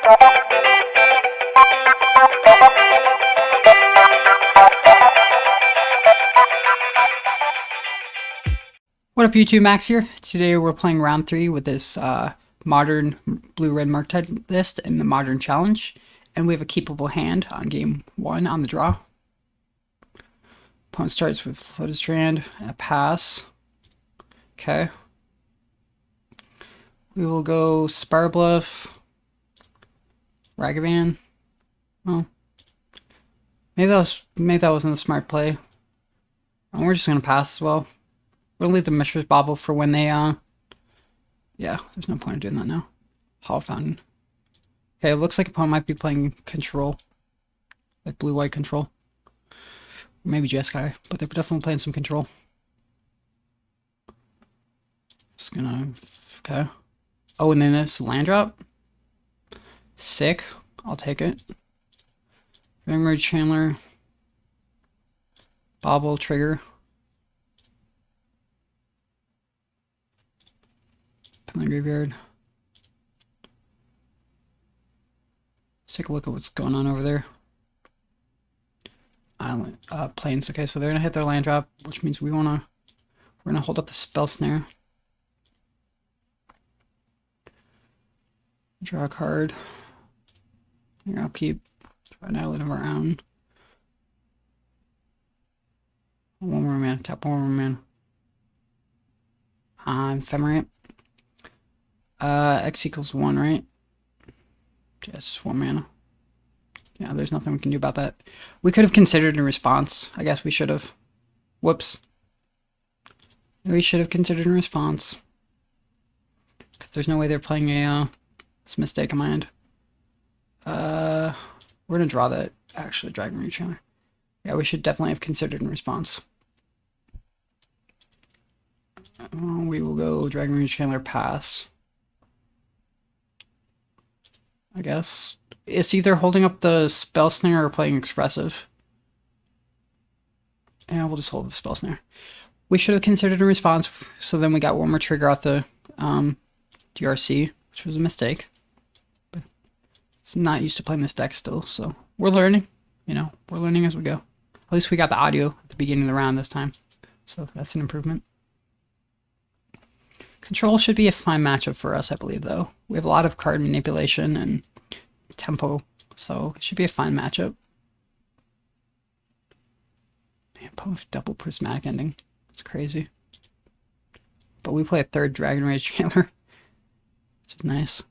What up YouTube, Max here. Today we're playing round 3 with this modern blue-red Murktide list and the modern challenge. And we have a keepable hand on game 1 on the draw. Opponent starts with Flooded Strand and a pass. Okay. We will go Spirebluff, Ragavan. Well, maybe that wasn't a smart play. And we're just gonna pass as well. We'll leave the Mishra's Bauble for when they, yeah, there's no point in doing that now. Hollow Fountain. Okay, it looks like opponent might be playing control. Like blue-white control. Maybe Jeskai, but they're definitely playing some control. Just gonna, okay. Oh, and then this land drop. Sick. I'll take it. Ringmerge Chandler. Bauble, trigger. In the graveyard. Let's take a look at what's going on over there. Island, plains. Okay, so they're gonna hit their land drop, which means we're gonna hold up the Spell Snare. Draw a card. Here, I'll keep an island of our own. One more mana. Tap one more mana. Ephemerate. X equals 1, right? Just 1 mana. Yeah, there's nothing we can do about that. We could have considered a response. I guess we should have. Whoops. We should have considered a response. Because there's no way they're playing a, it's a mistake on my end. We're going to draw that, actually, Dragon Reach Chandler. Yeah, we should definitely have considered a response. We will go Dragon Reach Chandler, pass. I guess. It's either holding up the Spell Snare or playing Expressive. And we'll just hold the Spell Snare. We should have considered a response, so then we got one more trigger off the DRC, which was a mistake. But it's not used to playing this deck still, so we're learning. You know, we're learning as we go. At least we got the audio at the beginning of the round this time, so that's an improvement. Control should be a fine matchup for us, I believe, though. We have a lot of card manipulation and tempo, so it should be a fine matchup. Man, both double prismatic ending. It's crazy. But we play a third Dragon Rage Chandler, which is nice.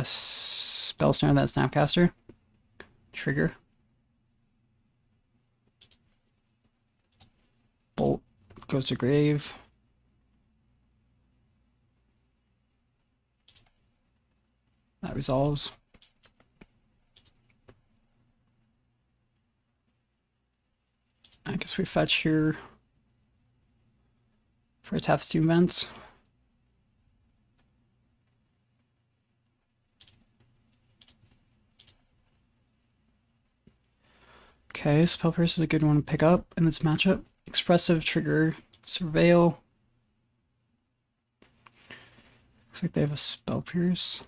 Spell Snare that Snapcaster. Trigger. Bolt goes to grave. That resolves. I guess we fetch here for a tap steam vents. Okay, Spell Pierce is a good one to pick up in this matchup. Expressive, trigger, Surveil. Looks like they have a Spell Pierce.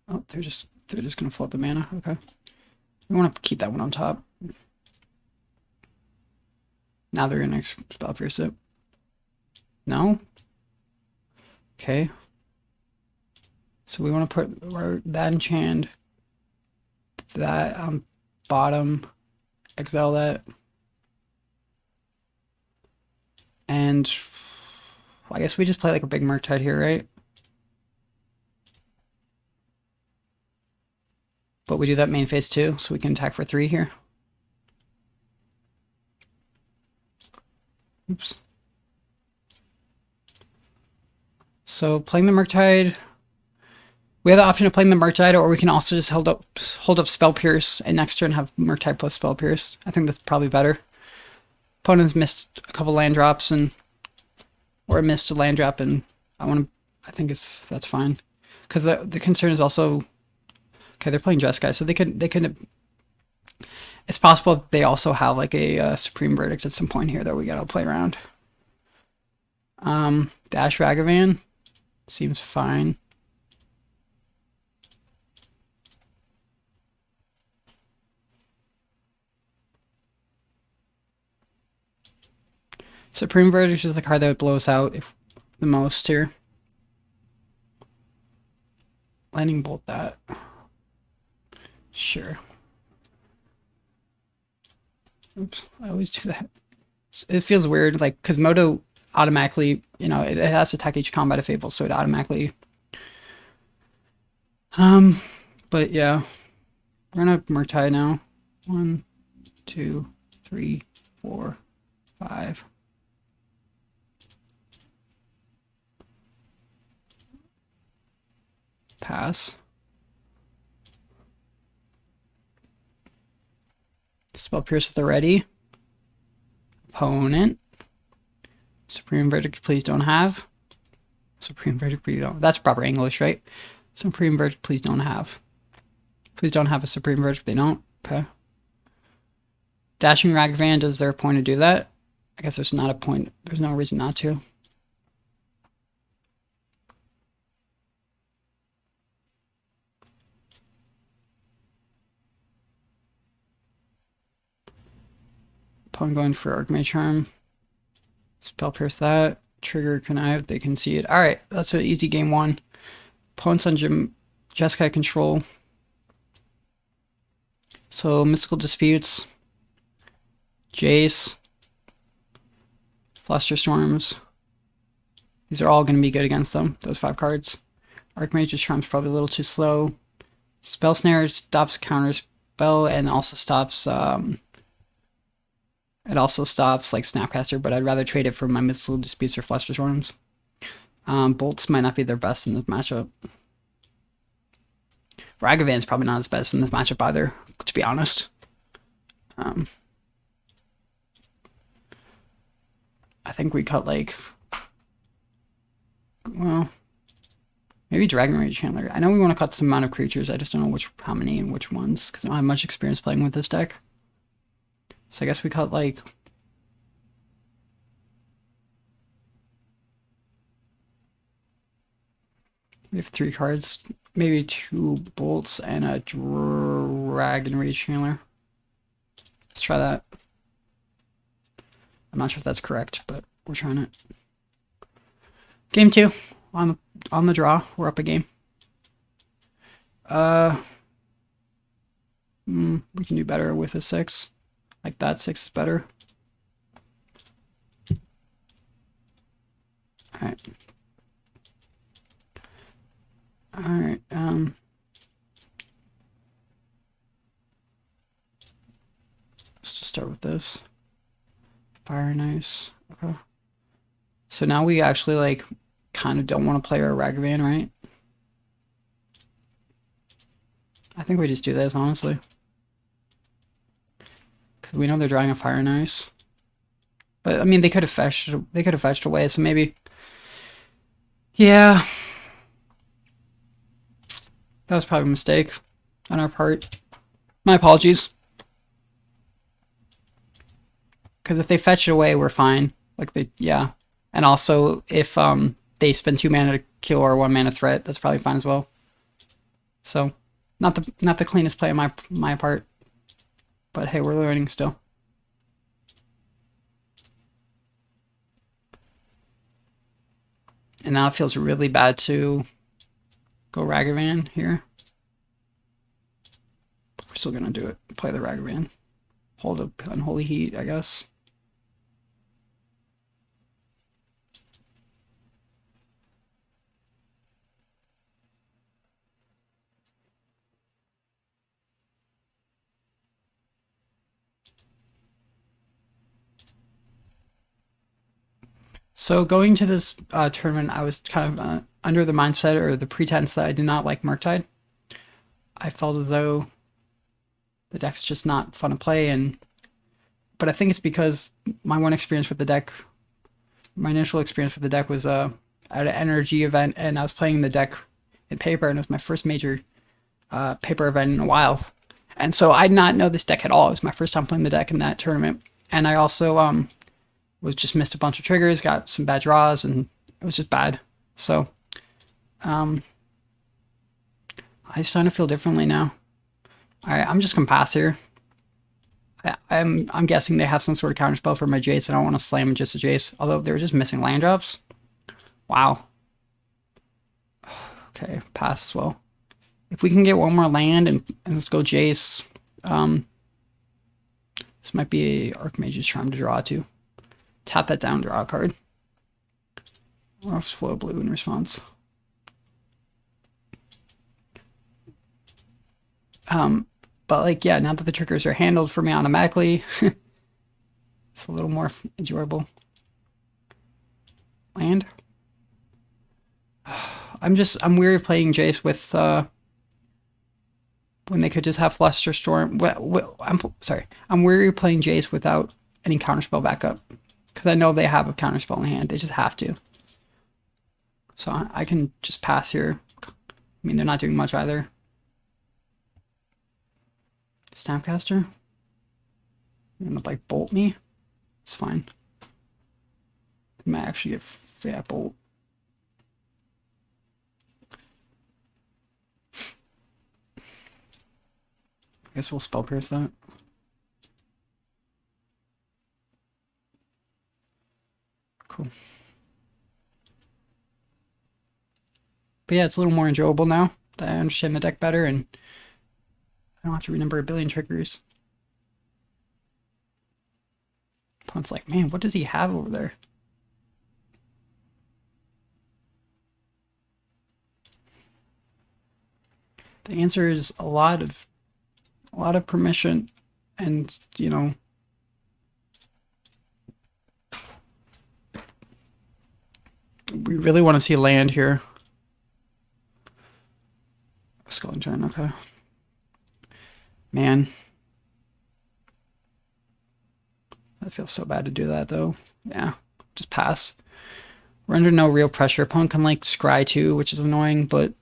Oh, they're just gonna float the mana. Okay, we want to keep that one on top. Now they're gonna Spell Pierce it. No. Okay. So we want to put that enchant, that on bottom. Exile that, and well, I guess we just play like a big Murktide here, right? But we do that main phase too, so we can attack for 3 here. Oops. So playing the Murktide, we have the option of playing the Murktide, or we can also just hold up Spell Pierce and next turn have Murktide plus Spell Pierce. I think that's probably better. Opponent's missed a couple land drops or missed a land drop, and I think that's fine. Because the concern is also, okay, they're playing Jeskai, so they could It's possible they also have like a Supreme Verdict at some point here that we gotta play around. Dash Ragavan seems fine. Supreme Verdict is the card that would blow us out if the most here. Lightning Bolt that. Sure. Oops, I always do that. It feels weird, like, because Moto automatically, you know, it has to attack each combat of Fable, so it automatically... But yeah. We're gonna Murktide now. 1, 2, 3, 4, 5. Pass. Spell Pierce at the ready. Opponent. Supreme Verdict, please don't have. Supreme Verdict, please don't. That's proper English, right? Supreme Verdict, please don't have. Please don't have a Supreme Verdict. They don't. Okay. Dashing Ragavan, is there a point to do that? I guess there's not a point. There's no reason not to. Opponent going for Archmage Charm. Spell Pierce that. Trigger Connive. They can see it. Alright, that's an easy game one. Opponents on Jeskai control. So, Mystical Disputes. Jace. Flusterstorms. These are all going to be good against them, those 5 cards. Archmage's Charm's probably a little too slow. Spell Snare stops Counterspell and also stops... It also stops like Snapcaster, but I'd rather trade it for my Mystical Disputes or Flusterstorms. Bolts might not be their best in this matchup. Ragavan's probably not his best in this matchup either, to be honest. I think we cut like... Well... Maybe Dragon Rage Handler. I know we want to cut some amount of creatures, I just don't know how many and which ones, because I don't have much experience playing with this deck. So I guess we cut like... We have 3 cards, maybe 2 bolts and a Dragon Rage Handler. Let's try that. I'm not sure if that's correct, but we're trying it. Game 2 on the draw. We're up a game. We can do better with a 6. Like that 6 is better. Alright. Alright, let's just start with this. Fire nice. Okay. So now we actually like kind of don't want to play our Ragavan, right? I think we just do this, honestly. We know they're drawing a Fire and Ice, but I mean they could have fetched away. So maybe, yeah, that was probably a mistake on our part. My apologies. Because if they fetch it away, we're fine. Like yeah, and also if they spend 2 mana to kill our 1 mana threat, that's probably fine as well. So not the cleanest play on my part. But hey, we're learning still. And now it feels really bad to go Ragavan here. But we're still gonna do it. Play the Ragavan. Hold up Unholy Heat, I guess. So going to this tournament, I was kind of under the mindset or the pretense that I did not like Murktide. I felt as though the deck's just not fun to play, but I think it's because my initial experience with the deck was at an energy event, and I was playing the deck in paper, and it was my first major paper event in a while. And so I did not know this deck at all. It was my first time playing the deck in that tournament. And I also was just missed a bunch of triggers, got some bad draws, and it was just bad. So I starting to feel differently now. I'm just gonna pass here. I'm guessing they have some sort of counterspell for my Jace. I don't want to slam just a Jace. Although they were just missing land drops. Wow. Okay, pass as well. If we can get one more land and let's go Jace. This might be a Archmage's Charm to draw too. Tap that down, draw a card. Or I'll just flow blue in response. But like, yeah, now that the triggers are handled for me automatically, it's a little more enjoyable. Land. I'm weary of playing Jace with when they could just have Flusterstorm. I'm weary of playing Jace without any counterspell backup because I know they have a counterspell in hand. They just have to. So I can just pass here. I mean, they're not doing much either. Snapcaster? You're gonna like bolt me? It's fine. They might actually get bolt. I guess we'll spell pierce that. Cool. But yeah, it's a little more enjoyable now that I understand the deck better and I don't have to remember a billion triggers. Opponent's like, man, what does he have over there? The answer is a lot of permission, and you know, we really want to see land here. Scalding Tarn, okay. Man. That feels so bad to do that though. Yeah, just pass. We're under no real pressure. Opponent can like scry too, which is annoying, but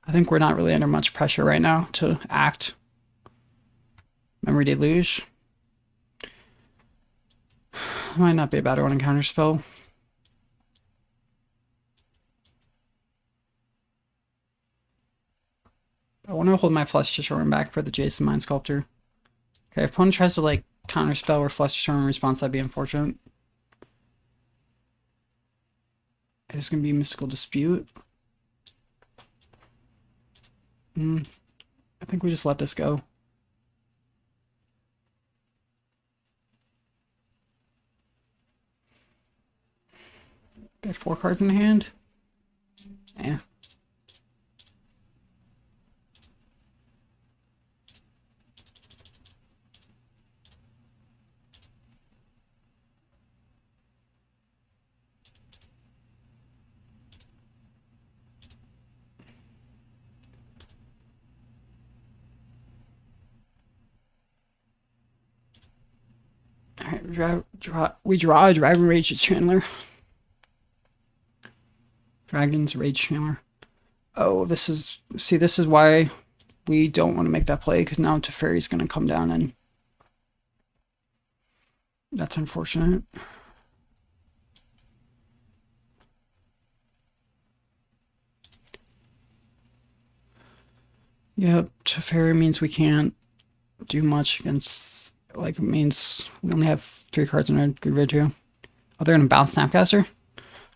I think we're not really under much pressure right now to act. Memory Deluge. Might not be a bad one in Counterspell. I want to hold my Flusterstorm back for the Jace Mind Sculptor. Okay, if opponent tries to like Counterspell or Flusterstorm in response, that'd be unfortunate. It's gonna be Mystical Dispute. I think we just let this go. Got 4 cards in the hand. Yeah. Alright, we draw a Dragon Rage Chandler. Dragon's Rage Chandler. Oh, this is why we don't want to make that play, because now Teferi's going to come down and that's unfortunate. Yep, Teferi means we can't do much against, like, it means we only have 3 cards in our graveyard too. Oh, they're going to bounce Snapcaster?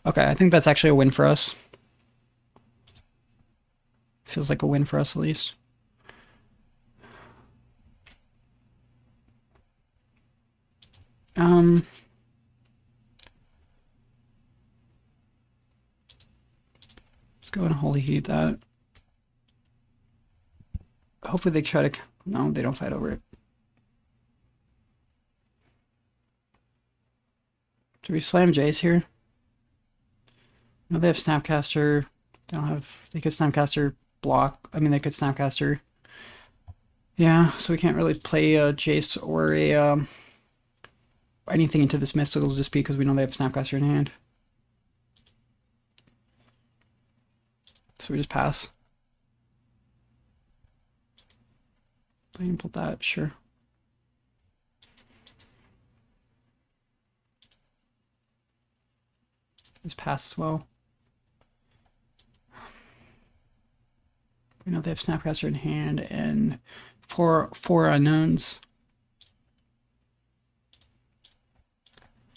Okay, I think that's actually a win for us. Feels like a win for us at least. Let's go Unholy Heat that. Hopefully they try to... No, they don't fight over it. Do we slam Jace here? No, they have Snapcaster. They don't have... They could Snapcaster block. I mean, they could Snapcaster. Yeah, so we can't really play a Jace or a... anything into this Mystical just because we know they have Snapcaster in hand. So we just pass. I can pull that, sure. Just pass as well. We know they have Snapcaster in hand and four unknowns.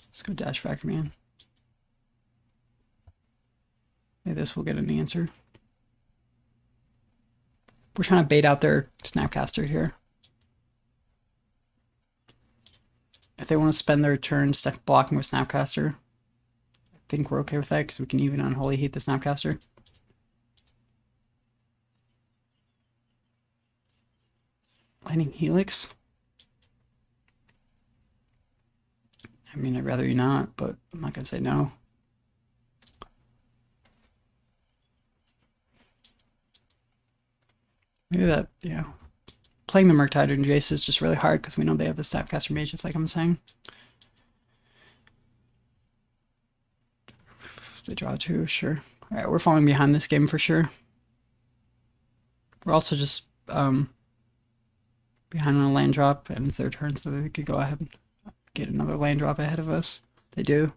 Let's go Dash Factor Man. Maybe this will get an answer. We're trying to bait out their Snapcaster here. If they want to spend their turn blocking with Snapcaster, I think we're okay with that because we can even Unholy Heat the Snapcaster. Lightning Helix. I mean, I'd rather you not, but I'm not going to say no. Maybe that, yeah. Playing the Murktide and Jace is just really hard because we know they have the Snapcaster Mage, just like I'm saying. They draw two, sure. Alright, we're falling behind this game for sure. We're also just behind on a land drop and their turn, so they could go ahead and get another land drop ahead of us. They do.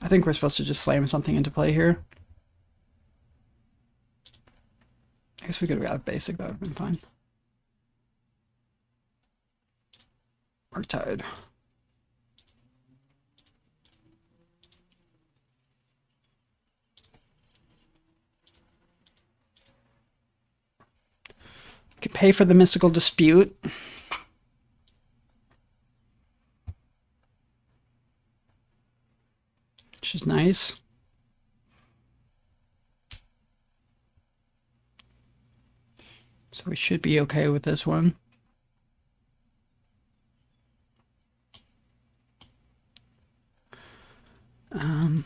I think we're supposed to just slam something into play here. I guess we could have got a basic, that would have been fine. Murktide. We could pay for the Mystical Dispute. Which is nice. So we should be okay with this one. Opponent's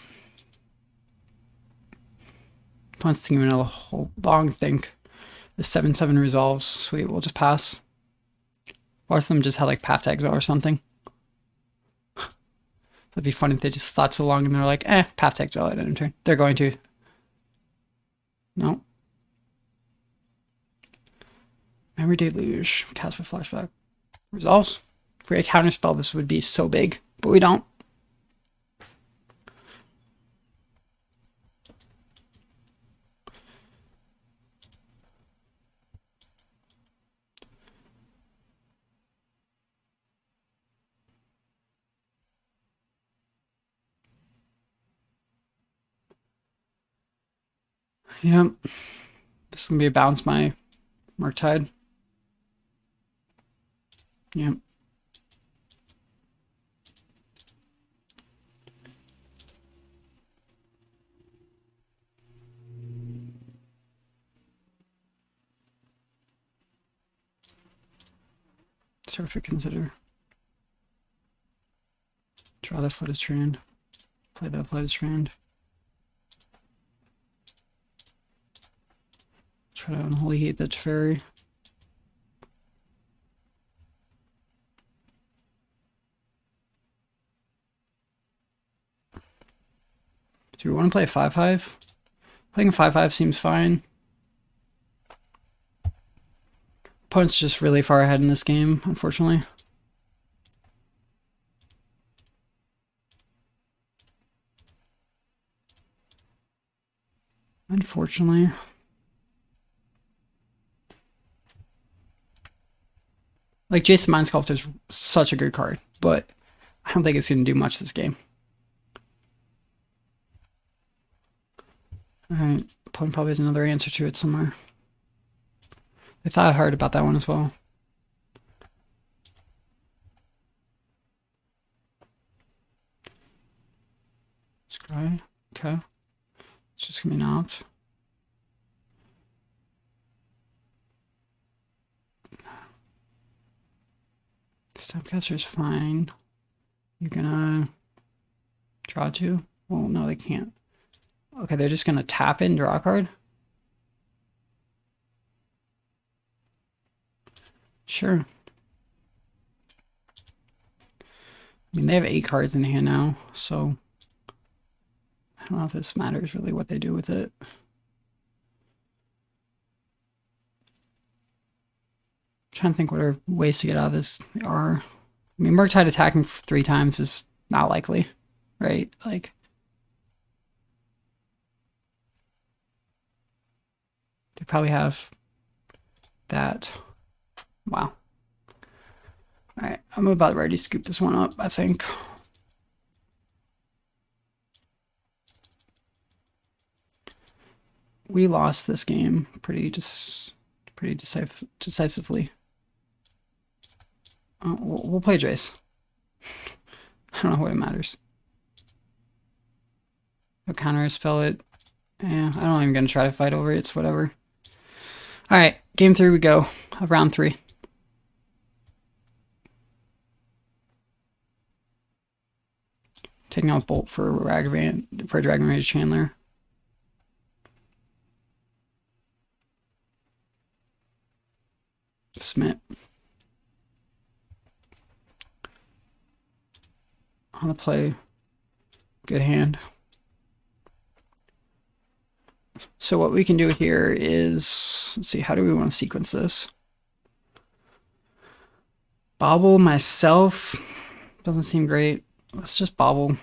thinking a whole long think. The 7/7 resolves. Sweet, we'll just pass. Or some just had like Path to Exile or something. That'd be funny if they just thought so long and they're like, Path to Exile at end turn. They're going to. No. Memory Deluge. Cast with Flashback. Resolves. If we had Counterspell, this would be so big. But we don't. Yep. This is going to be a bounce my Murktide. Yep. Surfer Consider. Draw the Flooded Strand. Play that Flooded Strand. Try to Unholy Heat that Fairy. Do we want to play a 5/5? Playing a 5/5 seems fine. Opponent's just really far ahead in this game, unfortunately. Unfortunately. Like, Jace Mind Sculptor is such a good card, but I don't think it's going to do much this game. Alright, opponent probably has another answer to it somewhere. I thought hard about that one as well. Scry, okay. It's just gonna be an opt. Snapcaster is fine. You're gonna draw two? Well, no, they can't. Okay, they're just gonna tap in, draw a card? Sure. I mean, they have 8 cards in hand now, so I don't know if this matters really what they do with it. Trying to think what our ways to get out of this are. I mean, Murktide attacking 3 times is not likely, right? Like, they probably have that. Wow. Alright, I'm about ready to scoop this one up, I think. We lost this game pretty decisively. We'll play Jace. I don't know what it matters. I'll counterspell it. Yeah, I'm not even gonna try to fight over it. It's whatever. All right, game 3 we go. Round 3. Taking out Bolt for Ragavan for Dragon Rage Chandler. Smith. On the play. Good hand. So what we can do here is, let's see, how do we want to sequence this? Bauble myself doesn't seem great. Let's just Bauble.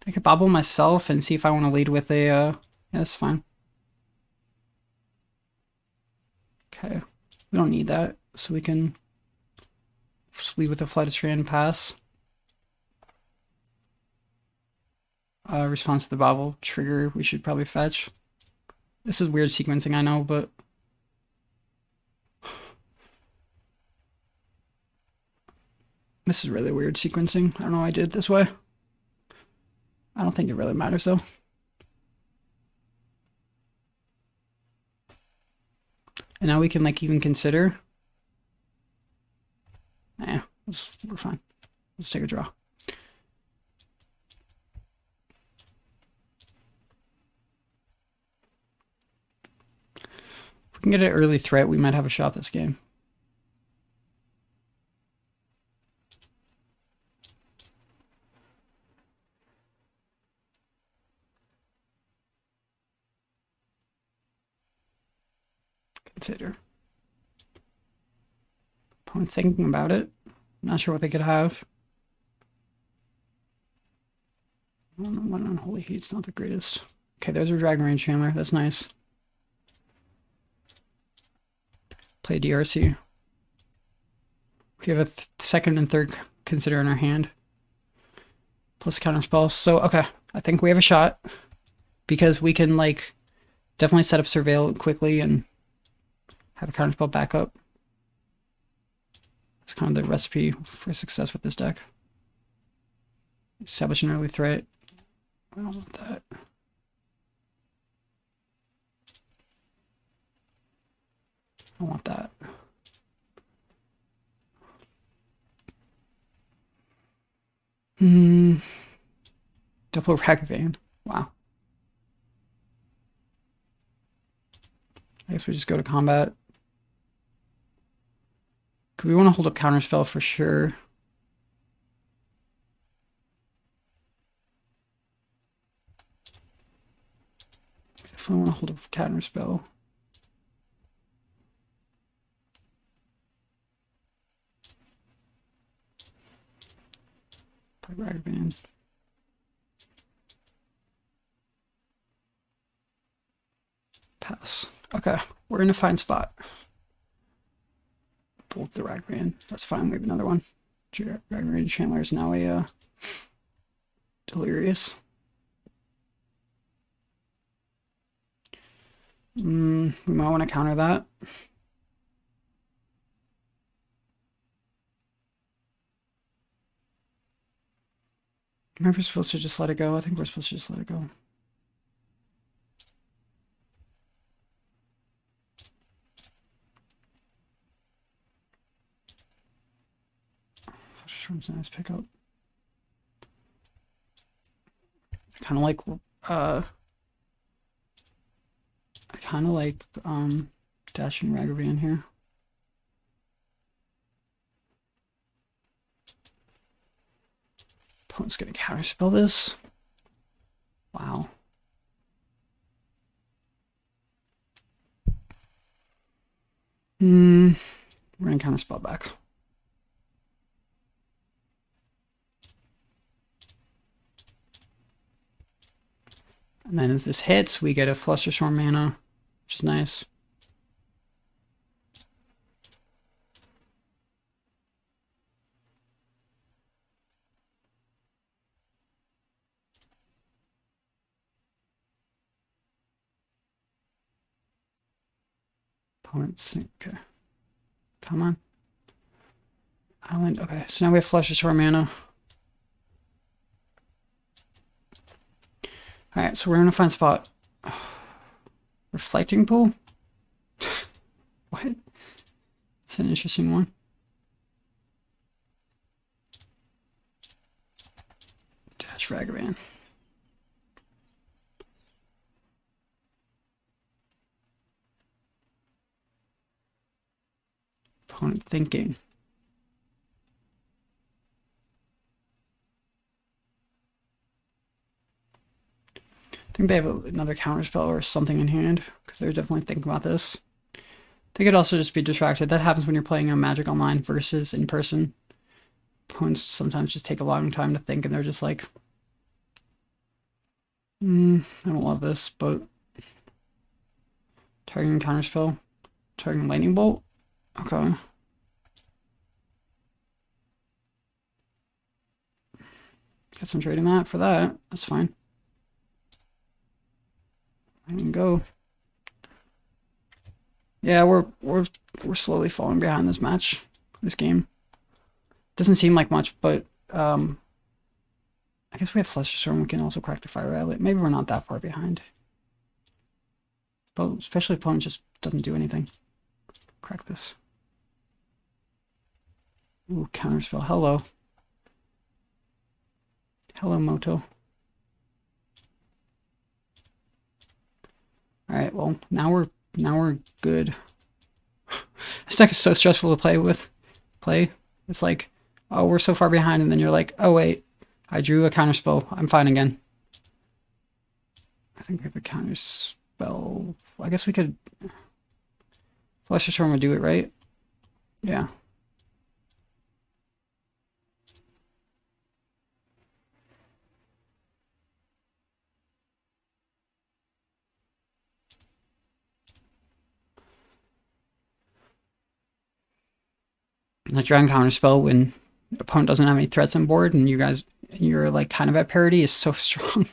I could Bauble myself and see if I want to lead with a, yeah, that's fine. Okay, we don't need that, so we can just lead with a Flooded Strand pass. Response to the Bauble trigger, we should probably fetch. This is weird sequencing, I know, but this is really weird sequencing. I don't know why I did it this way. I don't think it really matters though. And now we can like even consider. Yeah, we're fine. Let's take a draw. If we can get an early threat, we might have a shot this game. Consider. Opponent thinking about it. Not sure what they could have. I don't know, one Unholy Heat's not the greatest. Okay, there's our Dragon Range Chandler. That's nice. Play DRC. We have a second and third consider in our hand. Plus counterspell. So, okay. I think we have a shot. Because we can, like, definitely set up Surveil quickly and have a counterspell backup. That's kind of the recipe for success with this deck. Establish an early threat. I don't want that. I want that. Double Ragavan. Wow. I guess we just go to combat. We want to hold up Counterspell for sure. If I want to hold up Counterspell. Play Ragavan. Pass. Okay, we're in a fine spot. Bolt the Ragavan. That's fine. We have another one. Ragavan Chandler is now a Delirious. We might want to counter that. Maybe we're supposed to just let it go. I think we're supposed to just let it go. Flusterstorm's a nice pickup. I kind of like dashing Ragavan here. Opponent's gonna counterspell this. Wow. We're gonna counterspell back. And then if this hits, we get a Flusterstorm mana, which is nice. Opponents, okay. Come on. Island, okay. So now we have Flusterstorm mana. Alright, so we're in a fine spot. Reflecting Pool? What? It's an interesting one. Dash Ragavan. Opponent thinking. I think they have another counterspell or something in hand, because they're definitely thinking about this. They could also just be distracted. That happens when you're playing a Magic Online versus in person. Opponents sometimes just take a long time to think, and they're just like, I don't love this, but targeting counterspell, targeting lightning bolt. Okay. Get some trading that for that. That's fine. I can go. Yeah, we're slowly falling behind this match, this game. Doesn't seem like much, but I guess we have Flusterstorm. We can also crack the Fiery Islet. Maybe we're not that far behind. But especially opponent just doesn't do anything. Crack this. Ooh, counterspell. Hello. Hello, Moto. Alright, well, now we're good. This deck is so stressful to play. It's like, oh, we're so far behind, and then you're like, oh wait, I drew a counterspell. I'm fine again. I think we have a counterspell. I guess we could. Flusterstorm would do it, right? Yeah. Like drawing counterspell when the opponent doesn't have any threats on board, and you're like kind of at parity is so strong.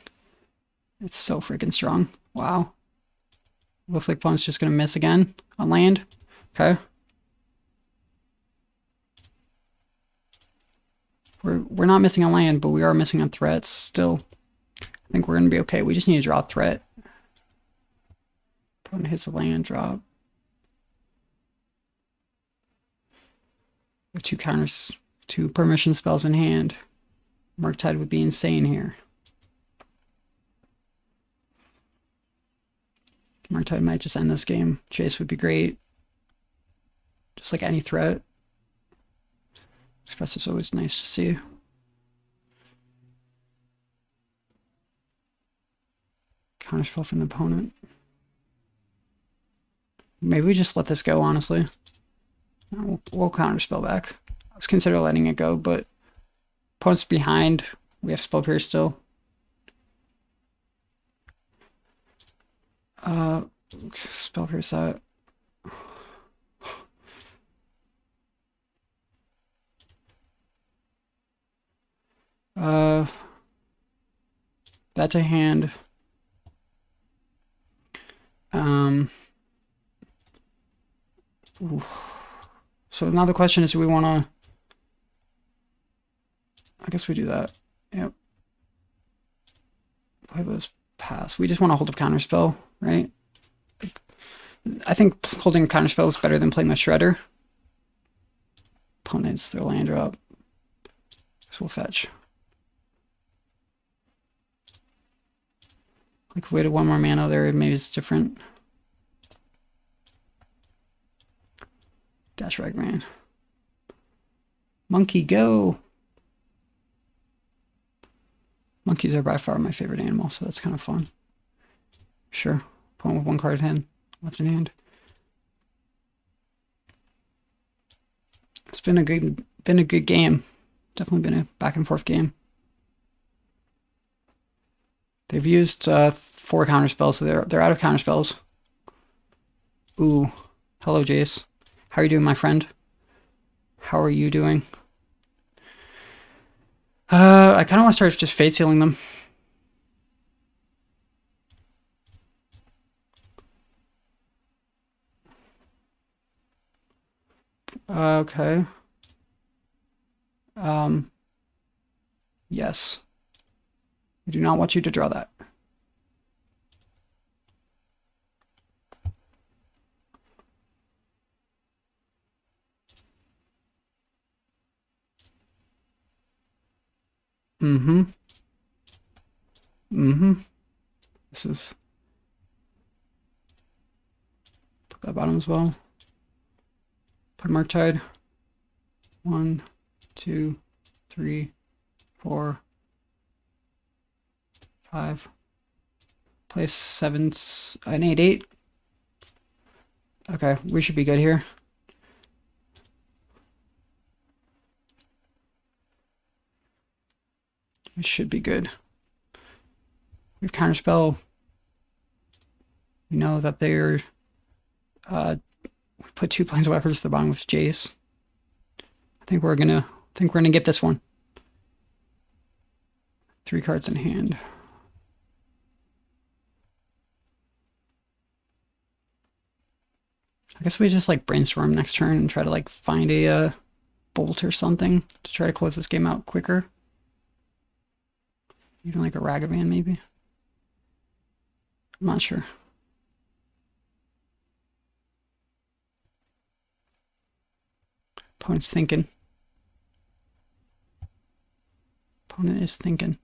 It's so freaking strong. Wow. Looks like opponent's just gonna miss again on land. Okay. We're not missing on land, but we are missing on threats still. I think we're gonna be okay. We just need to draw a threat. Opponent hits a land drop. With two permission spells in hand. Murktide would be insane here. Murktide might just end this game. Jace would be great. Just like any threat. Expressive's always nice to see. Counterspell from the opponent. Maybe we just let this go, honestly. We'll counterspell back. I was considering letting it go, but opponent's behind. We have Spell Pierce still. Spell Pierce that. That to hand. So now the question is, do we want to... I guess we do that. Yep. Play this pass. We just want to hold up counterspell, right? I think holding a counterspell is better than playing the Shredder. Opponents, their land drop. So we'll fetch. Like if we had one more mana there, maybe it's different. Dash Ragman. Monkey go. Monkeys are by far my favorite animal, so that's kind of fun. Sure. Opponent with 1 card in hand, left in hand. It's been a good game. Definitely been a back and forth game. They've used 4 counterspells, so they're out of counterspells. Ooh, hello Jace. How are you doing, my friend? How are you doing? I kind of want to start just fate sealing them. Okay. Yes. I do not want you to draw that. This is... Put that bottom as well. Put Murktide. 1, 2, 3, 4, 5. Place 7, an 8, 8. Okay, we should be good here. We should be good. We have Counterspell. We know that they're... we put 2 Planeswalkers to the bottom with Jace. I think we're gonna get this one. 3 cards in hand. I guess we just like brainstorm next turn and try to like find a bolt or something to try to close this game out quicker. Even like a Ragavan maybe. I'm not sure. Opponent's thinking. Opponent is thinking.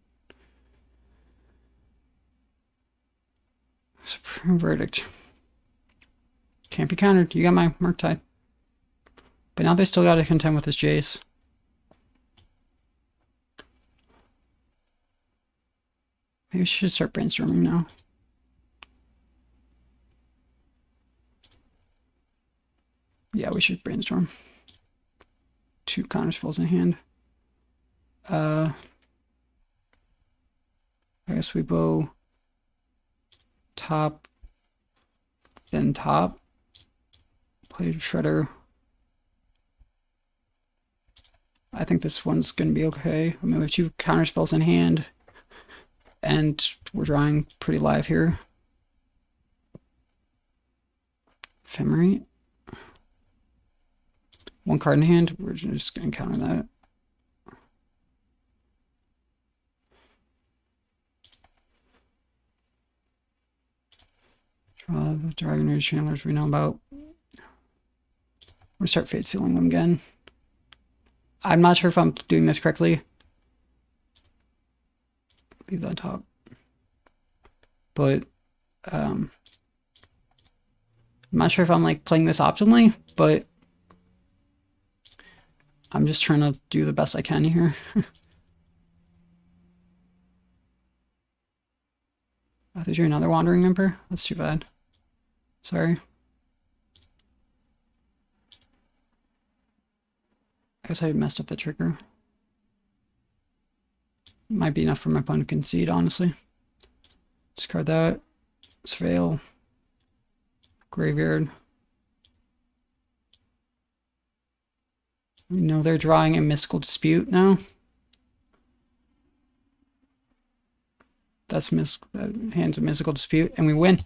Supreme Verdict. Can't be countered. You got my Murktide. But now they still got to contend with this Jace. Maybe we should start brainstorming now. Yeah, we should brainstorm. 2 counterspells in hand. I guess we bow top, then top. Play Shredder. I think this one's going to be okay. I mean, we have 2 counterspells in hand. And we're drawing pretty live here. Ephemerate. 1 card in hand. We're just going to counter that. Draw the Dragon Rage Chandlers we know about. We'll start fate sealing them again. I'm not sure if I'm doing this correctly. Leave that on top. But I'm not sure if I'm like playing this optimally, but I'm just trying to do the best I can here. Oh, did you another Wandering Emperor? That's too bad. Sorry. I guess I messed up the trigger. Might be enough for my opponent to concede, honestly. Discard that. Surveil. Graveyard. We know they're drawing a Mystical Dispute now. That's hands a Mystical Dispute, and we win.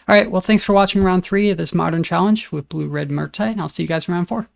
All right, well, thanks for watching round 3 of this Modern Challenge with Blue-Red Murktide, and I'll see you guys in round 4.